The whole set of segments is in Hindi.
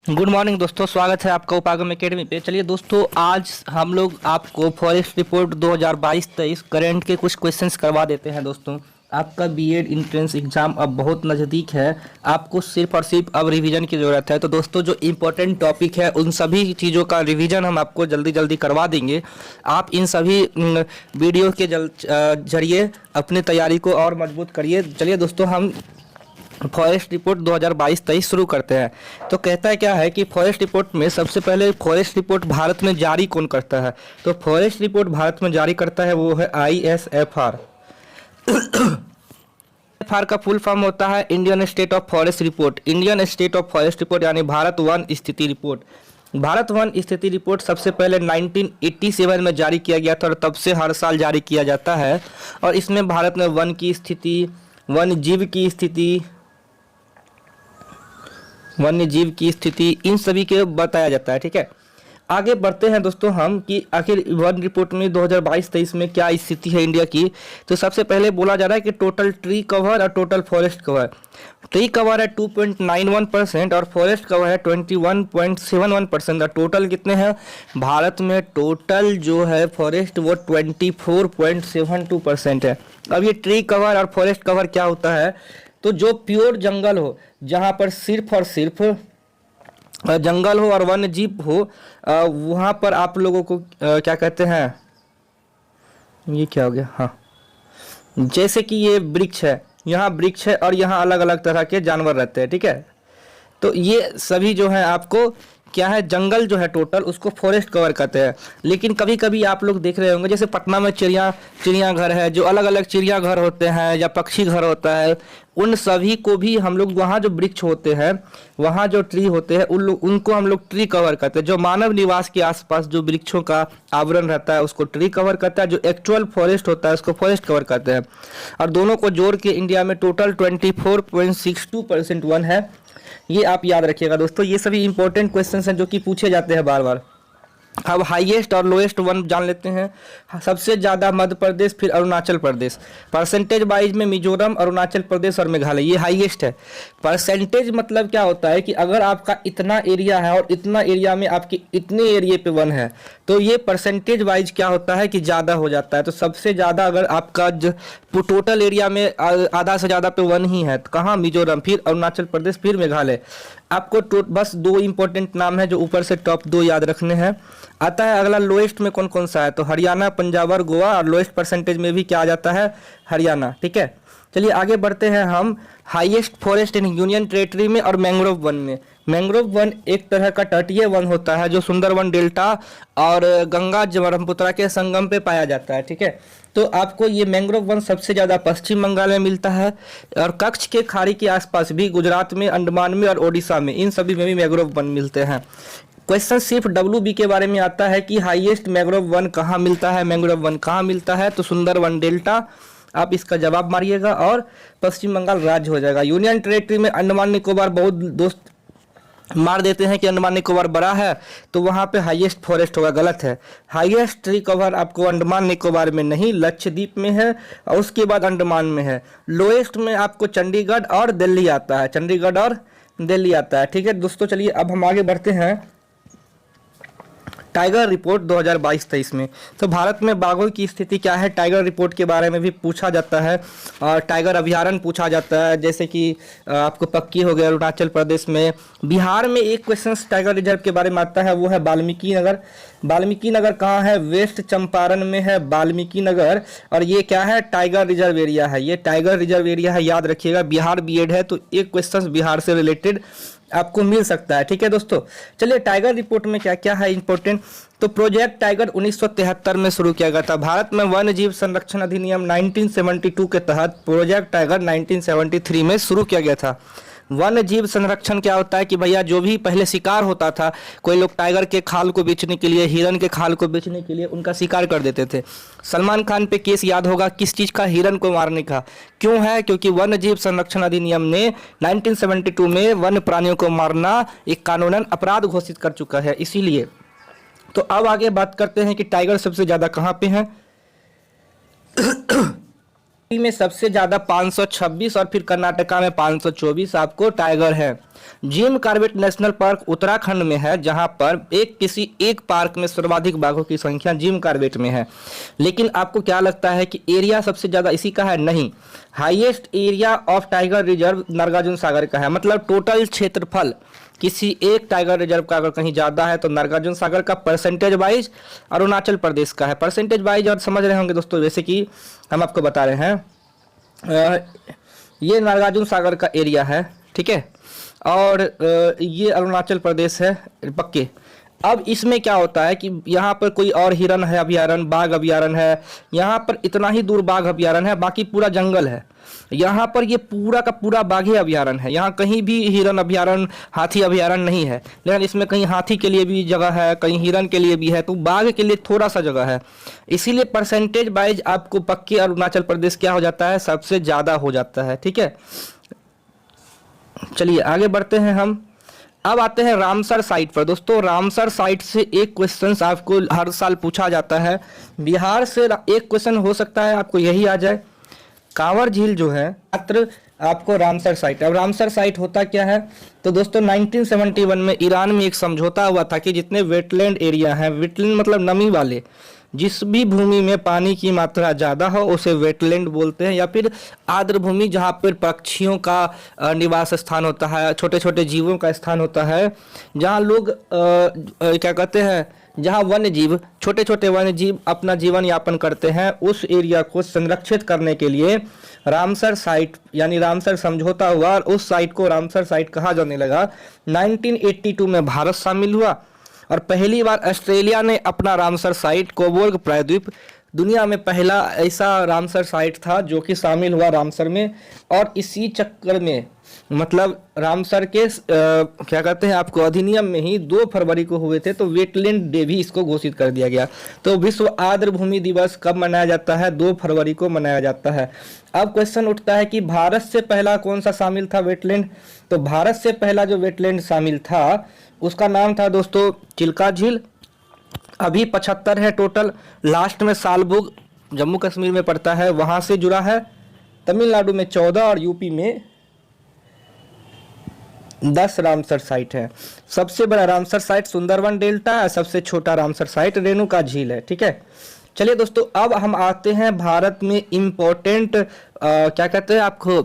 गुड मॉर्निंग दोस्तों, स्वागत है आपका उपागम एकेडमी पे। चलिए दोस्तों, आज हम लोग आपको फॉरेस्ट रिपोर्ट 2022-23 करंट के कुछ क्वेश्चंस करवा देते हैं। दोस्तों, आपका बीएड इंट्रेंस एग्जाम अब बहुत नज़दीक है, आपको सिर्फ और सिर्फ अब रिवीजन की ज़रूरत है। तो दोस्तों, जो इम्पोर्टेंट टॉपिक है उन सभी चीज़ों का रिवीजन हम आपको जल्दी जल्दी करवा देंगे। आप इन सभी वीडियो के जरिए अपनी तैयारी को और मजबूत करिए। चलिए दोस्तों, हम फॉरेस्ट रिपोर्ट 2022-23 शुरू करते हैं। तो कहता है क्या है कि फॉरेस्ट रिपोर्ट में सबसे पहले फॉरेस्ट रिपोर्ट भारत में जारी कौन करता है। तो फॉरेस्ट रिपोर्ट भारत में जारी करता है वो है ISFR। ISFR का फुल फॉर्म होता है Indian state of forest report. Indian state of forest report यानी भारत वन स्थिति रिपोर्ट। भारत वन स्थिति रिपोर्ट सबसे पहले 1987 में जारी किया गया था और तब से हर साल जारी किया जाता है। और इसमें भारत में वन की स्थिति, वन्य जीव की स्थिति, इन सभी के बताया जाता है। ठीक है, आगे बढ़ते हैं दोस्तों हम कि आखिर वन रिपोर्ट में 2022-23 में क्या स्थिति है इंडिया की। तो सबसे पहले बोला जा रहा है कि टोटल ट्री कवर और total forest cover. Tree cover है 2.91% और फॉरेस्ट कवर है 21.71%। और टोटल कितने हैं भारत में? टोटल जो है फॉरेस्ट वो 24.72% है। अब ये ट्री कवर और फॉरेस्ट कवर क्या होता है? तो जो प्योर जंगल हो, जहाँ पर सिर्फ और सिर्फ जंगल हो और वन्य जीव हो, वहाँ पर आप लोगों को क्या कहते हैं, ये क्या हो गया, हाँ, जैसे कि ये वृक्ष है, यहाँ वृक्ष है और यहाँ अलग अलग तरह के जानवर रहते हैं। ठीक है, तो ये सभी जो है आपको क्या है, जंगल जो है टोटल, उसको फॉरेस्ट कवर कहते हैं। लेकिन कभी कभी आप लोग देख रहे होंगे जैसे पटना में चिड़ियाघर है, जो अलग अलग चिड़ियाघर होते हैं या पक्षी घर होता है, उन सभी को भी हम लोग वहाँ जो वृक्ष होते हैं, वहाँ जो ट्री होते हैं, उनको हम लोग ट्री कवर कहते हैं। जो मानव निवास के आसपास जो वृक्षों का आवरण रहता है उसको ट्री कवर कहता है। जो एक्चुअल फॉरेस्ट होता है उसको फॉरेस्ट कवर कहते हैं। और दोनों को जोड़ के इंडिया में टोटल 24.62% वन है। ये आप याद रखिएगा दोस्तों। ये सभी इंपॉर्टेंट क्वेश्चंस हैं जो कि पूछे जाते हैं बार बार। अब हाईएस्ट और लोएस्ट वन जान लेते हैं। सबसे ज़्यादा मध्य प्रदेश, फिर अरुणाचल प्रदेश। परसेंटेज वाइज में मिजोरम, अरुणाचल प्रदेश और मेघालय ये हाईएस्ट है। परसेंटेज मतलब क्या होता है कि अगर आपका इतना एरिया है और इतना एरिया में आपके इतने एरिया पे वन है, तो ये परसेंटेज वाइज क्या होता है कि ज़्यादा हो जाता है। तो सबसे ज़्यादा अगर आपका टोटल एरिया में आधा से ज़्यादा पे वन ही है, तो कहाँ? मिजोरम, फिर अरुणाचल प्रदेश, फिर मेघालय। आपको बस दो इंपॉर्टेंट नाम है जो ऊपर से टॉप दो याद रखने हैं। आता है अगला लोएस्ट में कौन कौन सा है, तो हरियाणा, पंजाब और गोवा। और लोएस्ट परसेंटेज में भी क्या आ जाता है? हरियाणा। ठीक है, चलिए आगे बढ़ते हैं हम highest forest in union territory में और मैंग्रोव वन में। मैंग्रोव वन एक तरह का तटीय वन होता है जो सुंदरवन डेल्टा और गंगा ब्रह्मपुत्र के संगम पे पाया जाता है। ठीक है, तो आपको ये मैंग्रोव वन सबसे ज़्यादा पश्चिम बंगाल में मिलता है और कच्छ के खाड़ी के आसपास भी, गुजरात में, अंडमान में और ओडिशा में, इन सभी में भी मैंग्रोव वन मिलते हैं। क्वेश्चन सिर्फ WB के बारे में आता है कि हाईएस्ट मैंग्रोव वन कहाँ मिलता है, मैंग्रोव वन कहाँ मिलता है, तो सुंदरवन डेल्टा। आप इसका जवाब मारिएगा और पश्चिम बंगाल राज्य हो जाएगा। यूनियन टेरेटरी में अंडमान निकोबार, बहुत दोस्त मार देते हैं कि अंडमान निकोबार बड़ा है तो वहाँ पे हाईएस्ट फॉरेस्ट होगा, गलत है। हाईएस्ट ट्री कवर आपको अंडमान निकोबार में नहीं, लक्षद्वीप में है और उसके बाद अंडमान में है। लोएस्ट में आपको चंडीगढ़ और दिल्ली आता है, चंडीगढ़ और दिल्ली आता है। ठीक है दोस्तों, चलिए अब हम आगे बढ़ते हैं टाइगर रिपोर्ट 2022-23 में। तो भारत में बाघों की स्थिति क्या है, टाइगर रिपोर्ट के बारे में भी पूछा जाता है और टाइगर अभयारण्य पूछा जाता है। जैसे कि आपको पक्की हो गया अरुणाचल प्रदेश में। बिहार में एक क्वेश्चन टाइगर रिजर्व के बारे में आता है, वो है वाल्मीकि नगर। वाल्मीकि नगर कहाँ है? वेस्ट चंपारण में है वाल्मीकि नगर। और ये क्या है? टाइगर रिजर्व एरिया है। ये टाइगर रिजर्व एरिया है, याद रखिएगा। बिहार बीएड है तो एक क्वेश्चन बिहार से रिलेटेड आपको मिल सकता है। ठीक है दोस्तों, चलिए टाइगर रिपोर्ट में क्या क्या है इंपॉर्टेंट। तो प्रोजेक्ट टाइगर 1973 में शुरू किया गया था। भारत में वन्य जीव संरक्षण अधिनियम 1972 के तहत प्रोजेक्ट टाइगर 1973 में शुरू किया गया था। वन्य जीव संरक्षण क्या होता है कि भैया जो भी पहले शिकार होता था, कोई लोग टाइगर के खाल को बेचने के लिए, हिरन के खाल को बेचने के लिए उनका शिकार कर देते थे। सलमान खान पे केस याद होगा किस चीज़ का? हिरन को मारने का। क्यों है? क्योंकि वन्य जीव संरक्षण अधिनियम ने 1972 में वन्य प्राणियों को मारना एक कानूनन अपराध घोषित कर चुका है, इसीलिए। तो अब आगे बात करते हैं कि टाइगर सबसे ज़्यादा कहाँ पे हैं। में सबसे ज़्यादा 526 और फिर कर्नाटका में 524 आपको टाइगर है। Jim Corbett national park Uttarakhand में है, जहां पर किसी एक पार्क में सर्वाधिक बाघों की संख्या जिम कॉर्बेट में है। लेकिन आपको क्या लगता है कि एरिया सबसे ज़्यादा इसी का है? नहीं, highest area of tiger reserve Nagarjuna Sagar का है। मतलब टोटल क्षेत्रफल किसी एक टाइगर रिजर्व का अगर कहीं ज़्यादा है तो नागार्जुन सागर का, परसेंटेज वाइज अरुणाचल प्रदेश का है। परसेंटेज वाइज और समझ रहे होंगे दोस्तों, जैसे कि हम आपको बता रहे हैं, ये नागार्जुन सागर का एरिया है, ठीक है, और ये अरुणाचल प्रदेश है पक्के। अब इसमें क्या होता है कि यहाँ पर कोई और हिरन है अभयारण्य, बाघ अभयारण्य है, यहाँ पर इतना ही दूर बाघ अभयारण्य है, बाकी पूरा जंगल है। यहाँ पर ये पूरा का पूरा बाघे अभयारण्य है, यहाँ कहीं भी हिरन अभयारण्य, हाथी अभयारण्य नहीं है। लेकिन इसमें कहीं हाथी के लिए भी जगह है, कहीं हिरन के लिए भी है, तो बाघ के लिए थोड़ा सा जगह है। इसीलिए परसेंटेज वाइज आपको पक्के अरुणाचल प्रदेश क्या हो जाता है? सबसे ज़्यादा हो जाता है, ठीक है। चलिए आगे बढ़ते हैं हम। अब आते हैं रामसर साइट पर। दोस्तों रामसर साइट से एक क्वेश्चन आपको हर साल पूछा जाता है, बिहार से एक क्वेश्चन हो सकता है आपको यही आ जाए। कांवर झील जो है मात्र आपको रामसर साइट। अब रामसर साइट होता क्या है? तो दोस्तों 1971 में ईरान में एक समझौता हुआ था कि जितने वेटलैंड एरिया हैं, वेटलैंड मतलब नमी वाले, जिस भी भूमि में पानी की मात्रा ज़्यादा हो उसे वेटलैंड बोलते हैं, या फिर आर्द्र भूमि जहाँ पर पक्षियों का निवास स्थान होता है, छोटे छोटे जीवों का स्थान होता है, जहाँ लोग क्या कहते हैं, जहाँ वन्य जीव, छोटे छोटे वन्य जीव अपना जीवन यापन करते हैं, उस एरिया को संरक्षित करने के लिए रामसर साइट यानी रामसर समझौता हुआ और उस साइट को रामसर साइट कहा जाने लगा। 1982 में भारत शामिल हुआ और पहली बार ऑस्ट्रेलिया ने अपना रामसर साइट कोबोर्ग प्रायद्वीप, दुनिया में पहला ऐसा रामसर साइट था जो कि शामिल हुआ रामसर में। और इसी चक्कर में मतलब रामसर के क्या कहते हैं आपको अधिनियम में ही 2 फरवरी को हुए थे, तो वेटलैंड डे भी इसको घोषित कर दिया गया। तो विश्व आर्द्र भूमि दिवस कब मनाया जाता है? 2 फरवरी को मनाया जाता है। अब क्वेश्चन उठता है कि भारत से पहला कौन सा शामिल था वेटलैंड? तो भारत से पहला जो वेटलैंड शामिल था उसका नाम था दोस्तों चिल्का झील। अभी 75 है टोटल। लास्ट में सालबुग जम्मू कश्मीर में पड़ता है, वहां से जुड़ा है। तमिलनाडु में 14 और यूपी में 10 रामसर साइट है। सबसे बड़ा रामसर साइट सुंदरवन डेल्टा है, सबसे छोटा रामसर साइट रेणुका झील है, ठीक है। चलिए दोस्तों अब हम आते हैं भारत में इम्पोर्टेंट क्या कहते हैं आपको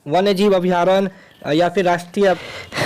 वन्य जीव अभयारण्य या फिर राष्ट्रीय।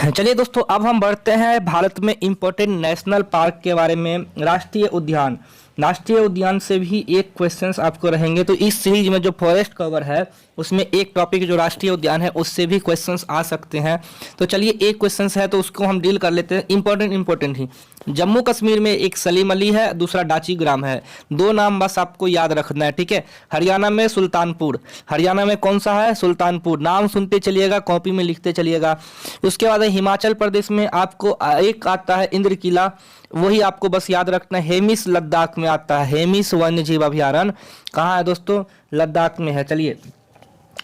चलिए दोस्तों अब हम बढ़ते हैं भारत में इम्पोर्टेंट नेशनल पार्क के बारे में। राष्ट्रीय उद्यान, राष्ट्रीय उद्यान से भी एक क्वेश्चंस आपको रहेंगे। तो इस सीरीज में जो फॉरेस्ट कवर है उसमें एक टॉपिक जो राष्ट्रीय उद्यान है उससे भी क्वेश्चंस आ सकते हैं। तो चलिए एक क्वेश्चंस है तो उसको हम डील कर लेते हैं, इंपॉर्टेंट ही। जम्मू कश्मीर में एक सलीम अली है, दूसरा डाची ग्राम है। 2 नाम बस आपको याद रखना है, ठीक है। हरियाणा में सुल्तानपुर, हरियाणा में कौन सा है? सुल्तानपुर। नाम सुनते चलिएगा, कॉपी में लिखते चलिएगा। उसके बाद हिमाचल प्रदेश में आपको एक आता है इंद्र किला, वही आपको बस याद रखना है। हेमिस लद्दाख में आता है, हेमिस वन्य जीव अभयारण्य कहाँ है दोस्तों? लद्दाख में है। चलिए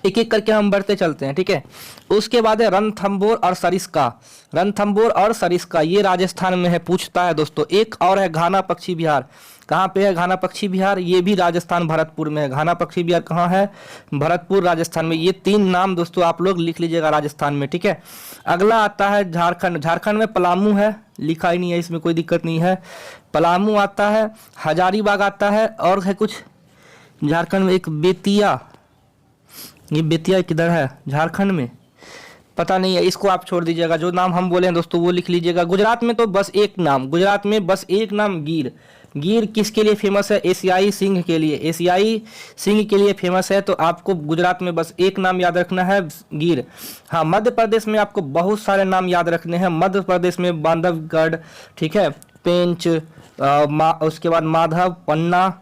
एक एक करके हम बढ़ते चलते हैं, ठीक है। उसके बाद है रणथंभौर और सरिस्का। रणथंभौर और सरिस्का ये राजस्थान में है, पूछता है दोस्तों। एक और है घाना पक्षी विहार। कहाँ पे है घाना पक्षी विहार? ये भी राजस्थान भरतपुर में है। घाना पक्षी विहार कहाँ है? भरतपुर राजस्थान में। ये 3 नाम दोस्तों आप लोग लिख लीजिएगा राजस्थान में, ठीक है। अगला आता है झारखंड। झारखंड में पलामू है, लिखा ही नहीं है, इसमें कोई दिक्कत नहीं है। पलामू आता है, हजारीबाग आता है, और है कुछ झारखंड में एक बेतिया। ये बेतिया किधर है? झारखंड में पता नहीं है, इसको आप छोड़ दीजिएगा। जो नाम हम बोले हैं दोस्तों वो लिख लीजिएगा। गुजरात में तो बस एक नाम, गुजरात में बस एक नाम गिर। गिर किसके लिए फेमस है? एशियाई सिंह के लिए। एशियाई सिंह के लिए फेमस है, तो आपको गुजरात में बस एक नाम याद रखना है, गिर। हाँ, मध्य प्रदेश में आपको बहुत सारे नाम याद रखने हैं। मध्य प्रदेश में बांधवगढ़, ठीक है, पेंच, उसके बाद माधव, पन्ना,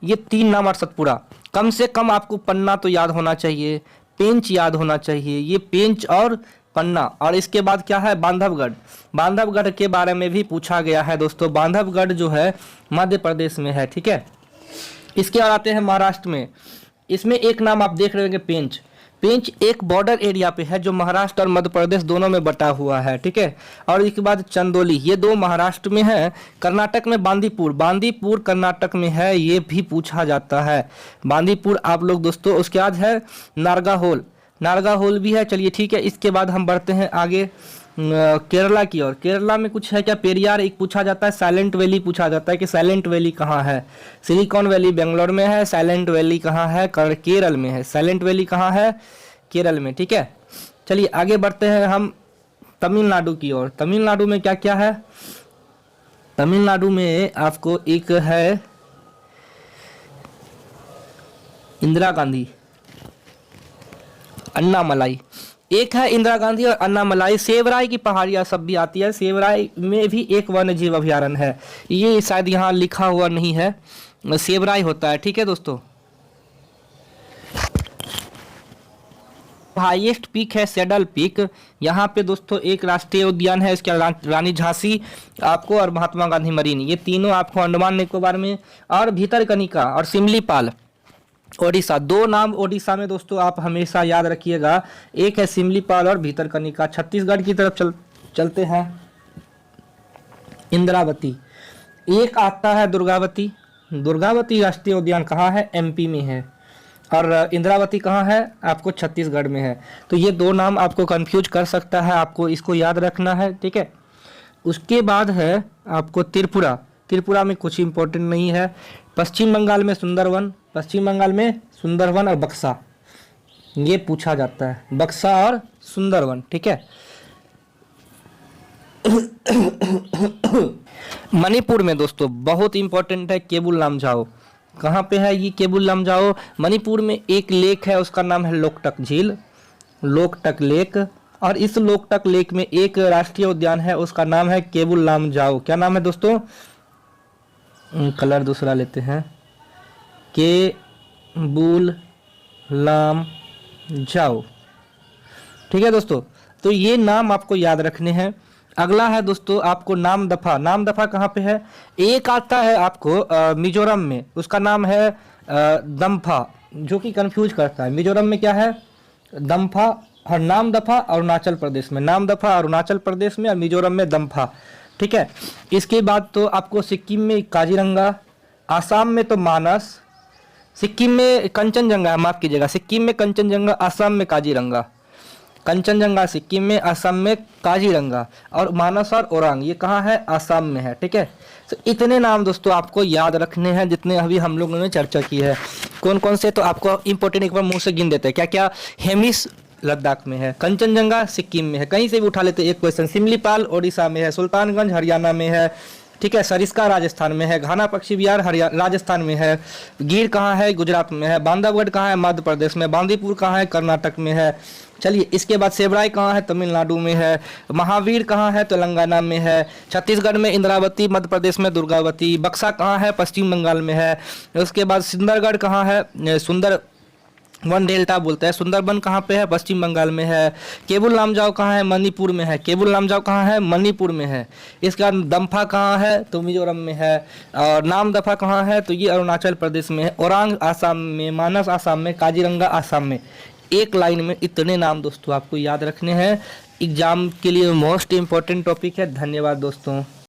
ये 3 नाम और सतपुरा। कम से कम आपको पन्ना तो याद होना चाहिए, पेंच याद होना चाहिए। ये पेंच और पन्ना, और इसके बाद क्या है? बांधवगढ़। बांधवगढ़ के बारे में भी पूछा गया है दोस्तों। बांधवगढ़ जो है मध्य प्रदेश में है, ठीक है। इसके बाद आते हैं महाराष्ट्र में। इसमें एक नाम आप देख रहे होंगे पेंच। पेंच एक बॉर्डर एरिया पे है जो महाराष्ट्र और मध्य प्रदेश दोनों में बटा हुआ है, ठीक है। और इसके बाद चंदोली, ये दो महाराष्ट्र में है। कर्नाटक में बांदीपुर, बांदीपुर कर्नाटक में है, ये भी पूछा जाता है। बांदीपुर आप लोग दोस्तों। उसके बाद है नारगाहोल, नारगाहोल भी है। चलिए ठीक है, इसके बाद हम बढ़ते हैं आगे केरला की ओर। केरला में कुछ है क्या? पेरियार एक पूछा जाता है, साइलेंट वैली पूछा जाता है कि साइलेंट वैली कहाँ है। सिलिकॉन वैली बेंगलोर में है, साइलेंट वैली कहाँ है? केरल में है। साइलेंट वैली कहाँ है? केरल में, ठीक है। चलिए आगे बढ़ते हैं हम तमिलनाडु की ओर। तमिलनाडु में क्या क्या है? तमिलनाडु में आपको एक है इंदिरा गांधी, अन्नामलाई, एक है इंदिरा गांधी और अन्नामलाई। सेवराय की पहाड़ियां सब भी आती है। सेवराय में भी एक वन्य जीव अभयारण्य है, ये शायद यहाँ लिखा हुआ नहीं है, सेवराय होता है, ठीक है दोस्तों। हाईएस्ट पीक है सैडल पीक। यहाँ पे दोस्तों एक राष्ट्रीय उद्यान है, इसके रानी झांसी आपको और महात्मा गांधी मरीन, ये तीनों आपको अंडमान निकोबार में। और भीतरकनिका और सिमलीपाल ओडिशा, दो नाम ओडिशा में दोस्तों आप हमेशा याद रखिएगा, एक है सिमलीपाल और भीतरकनिका। छत्तीसगढ़ की तरफ चलते हैं। इंद्रावती, एक आता है दुर्गावती। दुर्गावती राष्ट्रीय उद्यान कहाँ है? एमपी में है। और इंद्रावती कहाँ है? आपको छत्तीसगढ़ में है। तो ये दो नाम आपको कंफ्यूज कर सकता है, आपको इसको याद रखना है, ठीक है। उसके बाद है आपको त्रिपुरा। त्रिपुरा में कुछ इंपॉर्टेंट नहीं है। पश्चिम बंगाल में सुंदरवन, पश्चिम बंगाल में सुंदरवन और बक्सा, ये पूछा जाता है, बक्सा और सुंदरवन, ठीक है। मणिपुर में दोस्तों बहुत इंपॉर्टेंट है केबुल लामजाओ। कहाँ पे है ये केबुल लामजाओ? मणिपुर में एक लेक है, उसका नाम है लोकटक झील, लोकटक लेक। और इस लोकटक लेक में एक राष्ट्रीय उद्यान है, उसका नाम है केबुल लामजाओ। क्या नाम है दोस्तों? कलर दूसरा लेते हैं, केबुल लामजाओ, ठीक है दोस्तों। तो ये नाम आपको याद रखने हैं। अगला है दोस्तों आपको नामदफा। नामदफा कहाँ पे है? एक आता है आपको मिजोरम में, उसका नाम है दम्फा, जो कि कंफ्यूज करता है। मिजोरम में क्या है? दम्फा। और नामदफा अरुणाचल प्रदेश में, नामदफा अरुणाचल प्रदेश में और मिजोरम में दम्फा, ठीक है। इसके बाद तो आपको सिक्किम में काजीरंगा, आसाम में तो मानस, सिक्किम में कंचनजंगा है, माफ कीजिएगा, सिक्किम में कंचनजंगा, आसाम में काजीरंगा। कंचनजंगा सिक्किम में, आसाम में काजीरंगा। और मानस और ओरांग ये कहाँ है? आसाम में है, ठीक है। तो इतने नाम दोस्तों आपको याद रखने हैं जितने अभी हम लोगों ने चर्चा की है। कौन कौन से तो आपको इंपॉर्टेंट एक बार मुंह से गिन देते हैं। क्या क्या? हेमिस लद्दाख में है, कंचनजंगा सिक्किम में है, कहीं से भी उठा लेते एक क्वेश्चन। सिमलीपाल ओडिशा में है, सुल्तानगंज हरियाणा में है, ठीक है। सरिस्का राजस्थान में है, घाना पक्षी विहार राजस्थान में है, गिर कहाँ है? गुजरात में है, बांधवगढ़ कहाँ है? मध्य प्रदेश में, बांदीपुर कहाँ है? कर्नाटक में है। चलिए इसके बाद सेवराय कहाँ है? तमिलनाडु में है। महावीर कहाँ है? तेलंगाना में है। छत्तीसगढ़ में इंद्रावती, मध्य प्रदेश में दुर्गावती। बक्सा कहाँ है? पश्चिम बंगाल में है। उसके बाद सुंदरगढ़ कहाँ है? सुंदर वन डेल्टा बोलते हैं। सुंदरबन कहाँ पे है? पश्चिम बंगाल में है। केबुल लामजाओ कहाँ है? मणिपुर में है। केबुल लामजाओ कहाँ है? मणिपुर में है। इसके बाद दम्फा कहाँ है? तो मिजोरम में है। और नामदफा कहाँ है? तो ये अरुणाचल प्रदेश में है। ओरांग आसाम में, मानस आसाम में, काजीरंगा आसाम में। एक लाइन में इतने नाम दोस्तों आपको याद रखने हैं, एग्जाम के लिए मोस्ट इंपॉर्टेंट टॉपिक है। धन्यवाद दोस्तों।